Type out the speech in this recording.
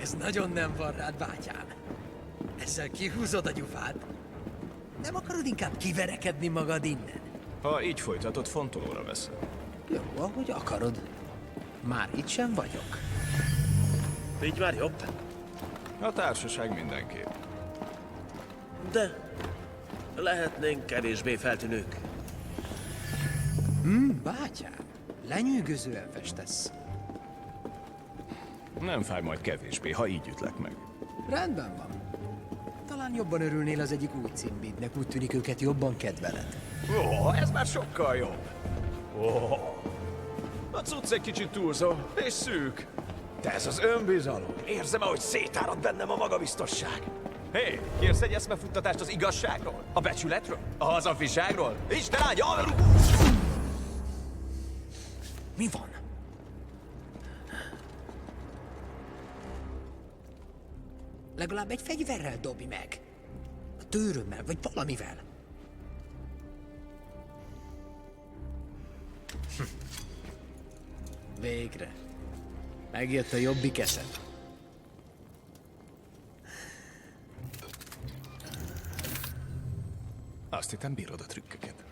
Ez nagyon nem van rád, bátyám. Ezzel kihúzod a gyufát. Nem akarod inkább kiverekedni magad innen? Ha így folytatod, fontolóra veszem. Jó, ahogy akarod. Már itt sem vagyok. Így már jobb. A társaság mindenképp. De lehetnénk kevésbé feltűnők. Bátyám, lenyűgözően festesz. Nem fáj majd kevésbé, ha így ütlek meg. Rendben van. Talán jobban örülnél az egyik új címbidnek, úgy tűnik őket jobban kedveled. Ó, ez már sokkal jobb. Ó, a cucc egy kicsit túlzó és szűk. De ez az önbizalom. Érzem, ahogy szétárad bennem a magabiztosság. Hé, kérsz egy eszmefuttatást az igazságról? A becsületről? A hazafiságról? Isten áldja! Mi van? Legalább egy fegyverrel dobj meg. A tőrömmel, vagy valamivel. Végre. Megjött a jobbik eszed. Azt hittem, bírod a trükköket.